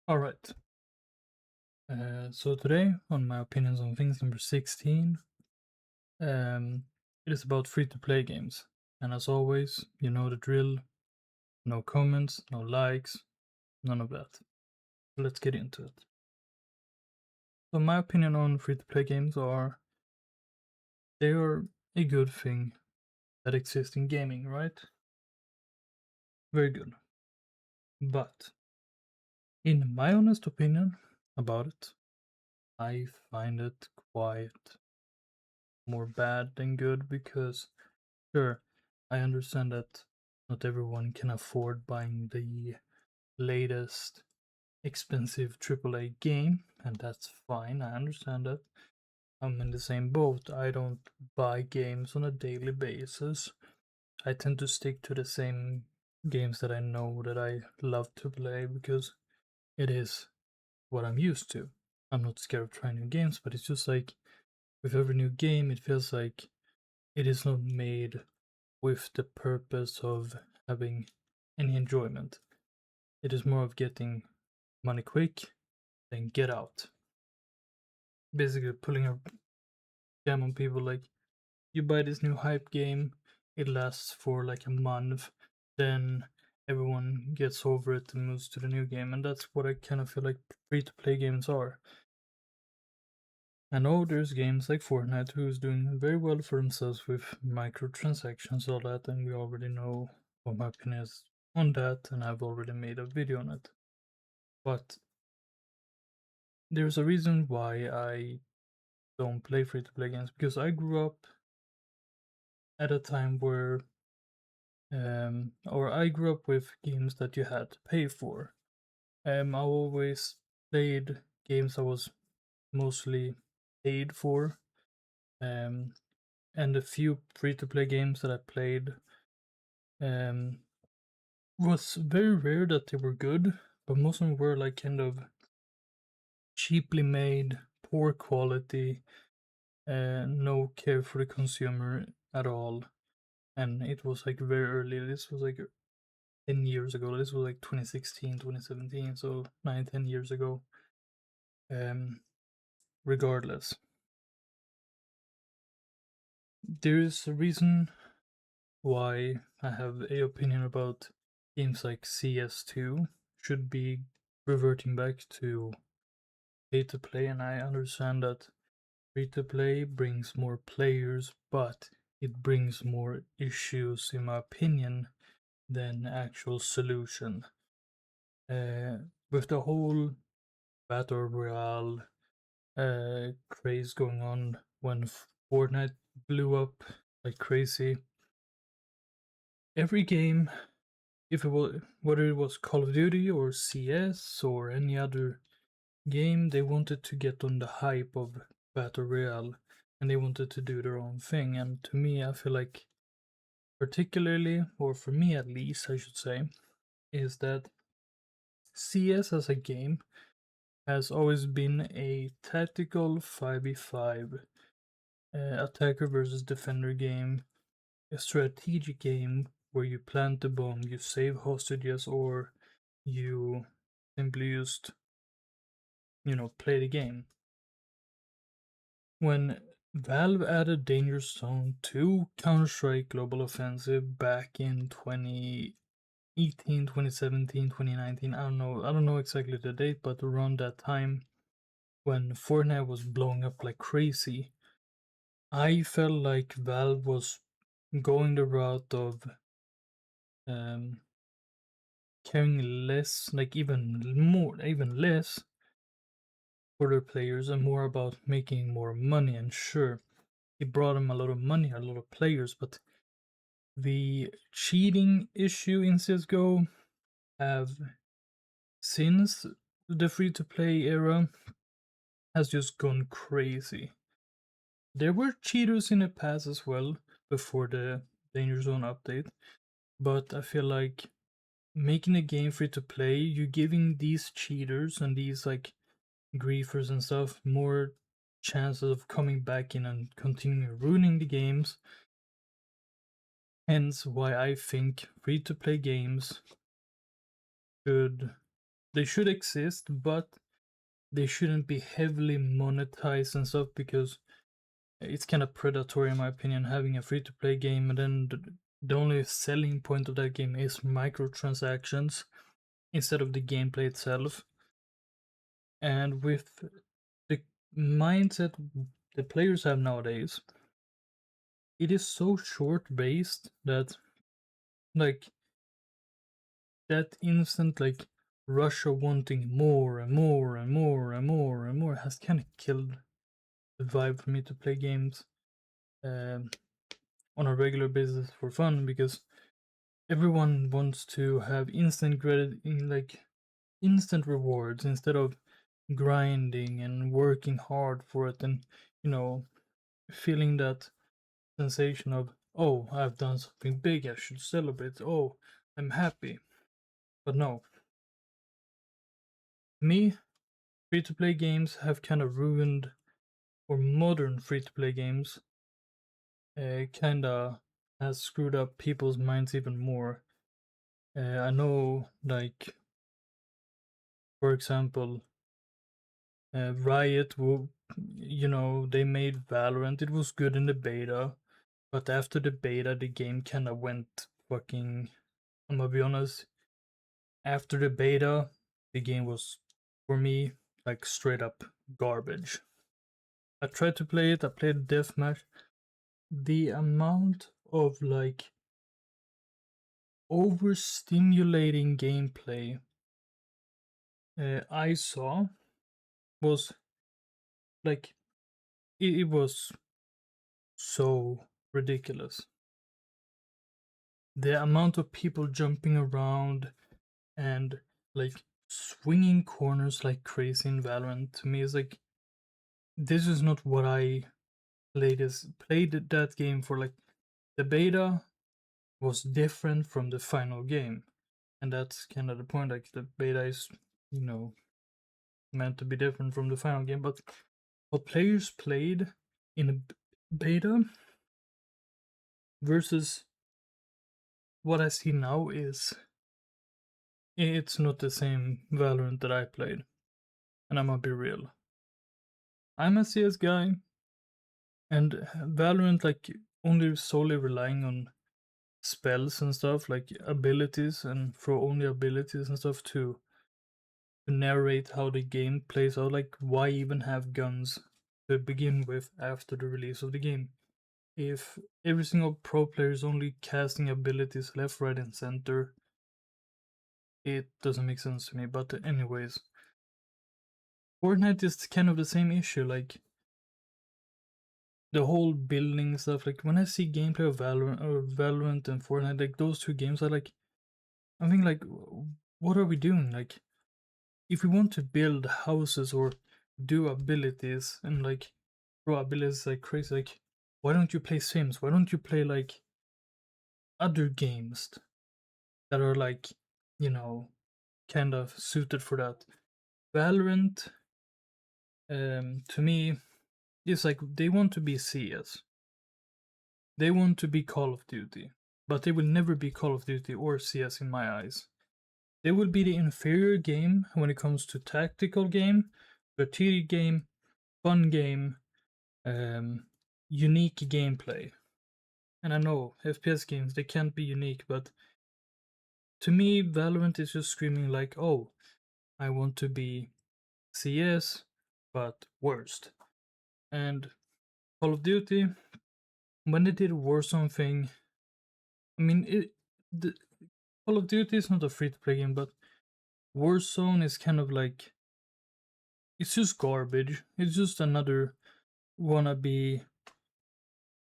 All right. So today, on my opinions on things number 16, um, it is about free-to-play games. And as always, you know the drill. No comments, no likes, none of that. So let's get into it. So my opinion on free-to-play games are they are a good thing that exists in gaming, right? Very good. But in my honest opinion about it, I find it quite more bad than good because sure, I understand that not everyone can afford buying the latest expensive AAA game, and that's fine. I understand that. I'm in the same boat. I don't buy games on a daily basis. I tend to stick to the same games that I know that I love to play because it is what I'm used to. I'm not scared of trying new games, but it's just like with every new game, it feels like it is not made with the purpose of having any enjoyment. It is more of getting money quick, then get out. Basically, pulling a jam on people like you buy this new hype game, it lasts for like a month, then everyone gets over it and moves to the new game, and that's what I kind of feel like free to play games are. I know there's games like Fortnite who's doing very well for themselves with microtransactions, all that, and we already know what my opinion is on that, and I've already made a video on it. But there's a reason why I don't play free to play games because I grew up at a time where, or I grew up with games that you had to pay for. I always played games I was mostly paid for, um, and the few free to play games that I played um, was very rare that they were good, but most of them were like kind of cheaply made, poor quality, no care for the consumer at all. And it was like very early. This was like 10 years ago. This was like 2016, 2017, so 9, 10 years ago. Um, Regardless, there's a reason why I have a opinion about games like CS2 should be reverting back to pay to play, and I understand that free to play brings more players, but it brings more issues, in my opinion, than actual solution. With the whole battle royale craze going on when Fortnite blew up like crazy, every game, if it was whether it was Call of Duty or CS or any other game, they wanted to get on the hype of battle royale and they wanted to do their own thing. And to me, I feel like, particularly, or for me at least, I should say, is that CS as a game has always been a tactical 5v5 attacker versus defender game, a strategic game where you plant the bomb, you save hostages, or you simply just, play the game. When Valve added Danger Zone to Counter-Strike Global Offensive back in 2018, 2017, 2019, I don't know exactly the date, but around that time when Fortnite was blowing up like crazy, I felt like Valve was going the route of um, caring less, like even less for their players and more about making more money. And sure, it brought them a lot of money, a lot of players, but the cheating issue in CSGO have since the free to play era has just gone crazy. There were cheaters in the past as well before the Danger Zone update, but I feel like making a game free to play, you're giving these cheaters and these like griefers and stuff more chances of coming back in and continuing ruining the games. Hence why I think free to play games should they should exist, but they shouldn't be heavily monetized and stuff, because it's kind of predatory in my opinion, having a free-to-play game and then the only selling point of that game is microtransactions instead of the gameplay itself. And with the mindset the players have nowadays, it is so short-based that, like, that instant, like, rush of wanting more and more and more and more and more has kind of killed the vibe for me to play games um, on a regular basis for fun, because everyone wants to have instant credit in, like, instant rewards instead of grinding and working hard for it, and feeling that sensation of, oh, I've done something big, I should celebrate, oh, I'm happy. But no, me, free to play games have kind of ruined, or modern free to play games kind of has screwed up people's minds even more. I know, like, for example, Riot, they made Valorant. It was good in the beta, but after the beta, the game kind of went fucking. I'm gonna be honest. After the beta, the game was, for me, like, straight up garbage. I tried to play it. I played Deathmatch. The amount of, like, overstimulating gameplay I saw was, like, it was so ridiculous. The amount of people jumping around and, like, swinging corners like crazy in Valorant, to me is like, this is not what I played that game for. Like, the beta was different from the final game, and that's kind of the point. Like, the beta is, meant to be different from the final game, but what players played in a beta versus what I see now is, it's not the same Valorant that I played. And I'm gonna be real. I'm a CS guy, and Valorant, like, only solely relying on spells and stuff, like abilities, and throw only abilities and stuff to narrate how the game plays out. Like, why even have guns to begin with after the release of the game? If every single pro player is only casting abilities left, right, and center, it doesn't make sense to me. But anyways, Fortnite is kind of the same issue. Like, the whole building stuff. Like, when I see gameplay of Valorant and Fortnite, like, those two games are like, I think, like, what are we doing? Like, if we want to build houses or do abilities and, like, throw abilities like crazy, like, why don't you play Sims? Why don't you play, like, other games that are, like, kind of suited for that? Valorant, to me, is like, they want to be CS. They want to be Call of Duty, but they will never be Call of Duty or CS in my eyes. They will be the inferior game when it comes to tactical game, strategic game, fun game, unique gameplay. And I know FPS games, they can't be unique, but to me, Valorant is just screaming like, oh, I want to be CS, but worst. And Call of Duty, when they did Warzone thing, I mean, the Call of Duty is not a free-to-play game, but Warzone is kind of like, it's just garbage. It's just another wannabe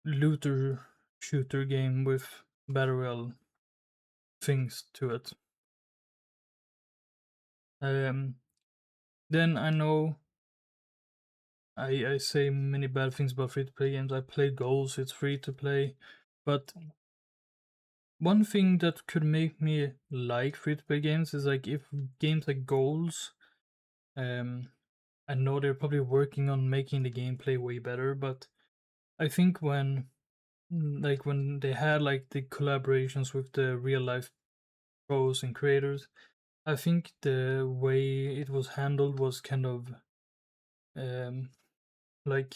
looter shooter game with battle royale things to it. Then I know I say many bad things about free to play games. I play Goals, it's free to play, but one thing that could make me like free to play games is, like, if games like Goals, I know they're probably working on making the gameplay way better, but I think when they had, like, the collaborations with the real life pros and creators, I think the way it was handled was kind of like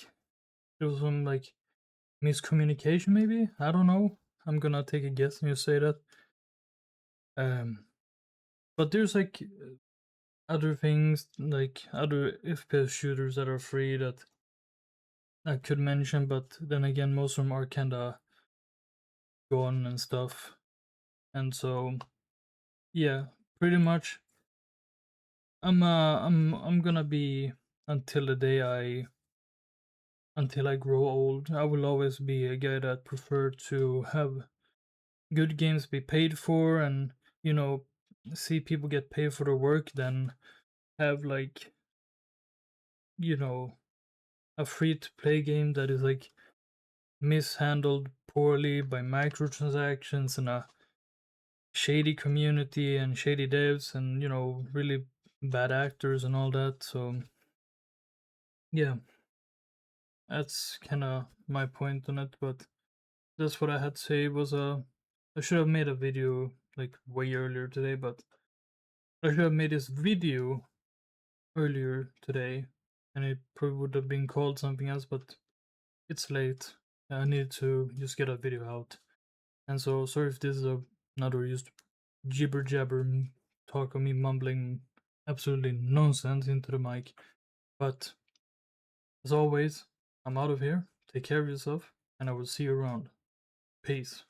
there was some like miscommunication, maybe. I don't know. I'm gonna take a guess and you say that. Um, but there's like other things, like other FPS shooters that are free that I could mention, but then again, most of them are kinda gone and stuff. And so, yeah, pretty much, I'm gonna be until the day until I grow old. I will always be a guy that prefer to have good games be paid for, and you know, see people get paid for their work, than have like, you know, a free to play game that is like mishandled poorly by microtransactions and a shady community and shady devs and, you know, really bad actors and all that. So yeah, that's kind of my point on it. But that's what I had to say. Was I should have made a video like way earlier today, but I should have made this video earlier today, and it probably would have been called something else. But it's late. I need to just get a video out. And so, sorry if this is another just jibber jabber talk of me mumbling absolutely nonsense into the mic. But as always, I'm out of here. Take care of yourself, and I will see you around. Peace.